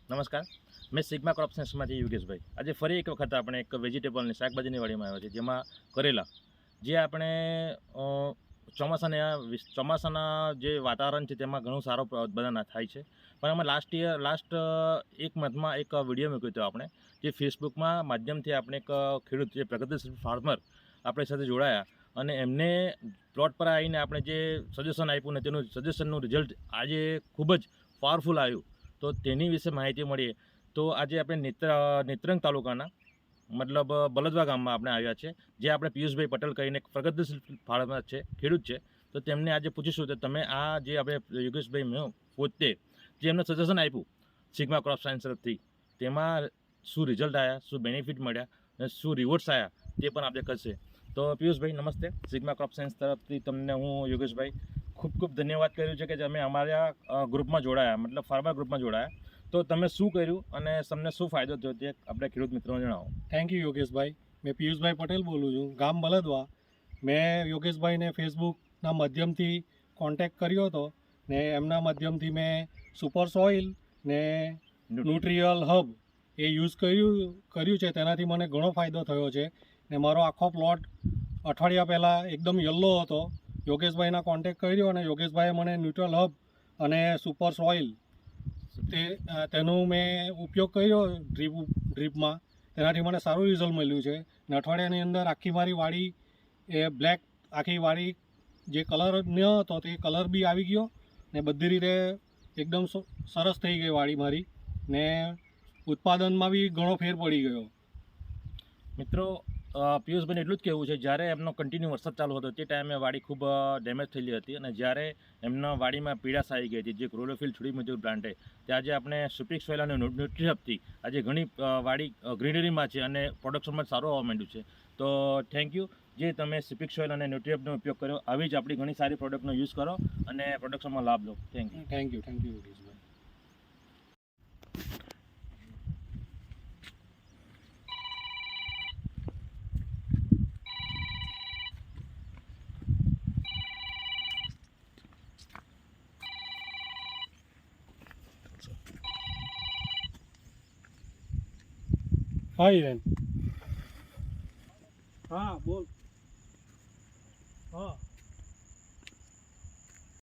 નમસ્કાર, મેં sigma crop સાયન્સમાંથી યોગેશભાઈ. આજે ફરી એક વખત આપણે એક વેજીટેબલની શાકભાજીની વાડીમાં આવ્યા છે, જેમાં કરેલા જે આપણે ચોમાસાના જે વાતાવરણ છે તેમાં ઘણું સારો ઉત્પાદન થાય છે. પણ અમે લાસ્ટ એક મંથમાં એક વિડીયો મૂક્યો હતો આપણે, જે ફેસબુકમાં માધ્યમથી આપણે એક ખેડૂત જે પ્રગતિશીલ ફાર્મર આપણી સાથે જોડાયા અને એમને પ્લોટ પર આવીને આપણે જે સજેશન આપ્યું ને તેનું સજેશનનું રિઝલ્ટ આજે ખૂબ જ પાવરફુલ આવ્યું. તો તેની વિશે માહિતી મળીએ તો આજે આપણે નેત્રંગ તાલુકાના મતલબ બલદવા ગામમાં આપણે આવ્યા છે, જે આપણે પિયુષભાઈ પટેલ કરીને એક પ્રગતિશીલ ફાર્મર છે, ખેડૂત છે. તો તેમને આજે પૂછીશું કે તમે આ જે આપણે યોગેશભાઈ મેં પોતે જે એમને સજેશન આપ્યું સિગ્મા ક્રોપ સાયન્સ તરફથી, તેમાં શું રિઝલ્ટ આવ્યા, શું બેનિફિટ મળ્યા અને શું રિવોર્ડ્સ આવ્યા તે પણ આપણે કરશે. તો પિયુષભાઈ નમસ્તે. સિગ્મા ક્રોપ સાયન્સ તરફથી તમને હું યોગેશભાઈ ખૂબ ખૂબ ધન્યવાદ કર્યું છે કે તમે અમારા ગ્રુપમાં જોડાયા, મતલબ ફાર્મર ગ્રુપમાં જોડાયા. તો તમે શું કર્યું અને તમને શું ફાયદો થયો તે આપણે ખેડૂત મિત્રોને જણાવો. થેન્ક યુ યોગેશભાઈ. મેં પિયુષભાઈ પટેલ બોલું છું, ગામ બલદવા. મેં યોગેશભાઈને ફેસબુકના માધ્યમથી કોન્ટેક કર્યો હતો ને એમના માધ્યમથી મેં સુપર સોઇલ ને ન્યુટ્રીયલ હબ એ યુઝ કર્યું છે. તેનાથી મને ઘણો ફાયદો થયો છે ને મારો આખો પ્લોટ અઠવાડિયા પહેલાં એકદમ યલો હતો. યોગેશભાઈના કોન્ટેક કર્યો અને યોગેશભાઈએ મને ન્યુટ્રલ હબ અને સુપર સોઇલ તેનો મેં ઉપયોગ કર્યો ડ્રીપમાં. તેનાથી મને સારું રિઝલ્ટ મળ્યું છે ને અઠવાડિયાની અંદર આખી મારી વાડી એ બ્લેક, આખી વાડી જે કલર ન હતો તે કલર બી આવી ગયો ને બધી રીતે એકદમ સરસ થઈ ગઈ વાડી મારી ને ઉત્પાદનમાં બી ઘણો ફેર પડી ગયો. મિત્રો, પિયુષભાઈને એટલું જ કહેવું છે, જ્યારે એમનો કન્ટિન્યુ વરસાદ ચાલુ હતો તે ટાઈમે વાડી ખૂબ ડેમેજ થયેલી હતી અને જ્યારે એમના વાડીમાં પીડાશ આવી ગઈ હતી, જે ક્લોરોફિલ છોડી મૂક્યું પ્લાન્ટે, તે આજે આપણે સુપિક સોઇલ અને ન્યુટ્રીહબથી આજે ઘણી વાડી ગ્રીનરીમાં છે અને પ્રોડક્શનમાં સારું આવવા માંડ્યું છે. તો થેન્ક યુ જે તમે સુપિક સોઇલ અને ન્યુટ્રીહબનો ઉપયોગ કર્યો. આવી જ આપણી ઘણી સારી પ્રોડક્ટનો યુઝ કરો અને પ્રોડક્શનમાં લાભ લો. Thank you. થેન્ક યુ યોગેશભાઈ. હા હિરેન. હા બોલ. હા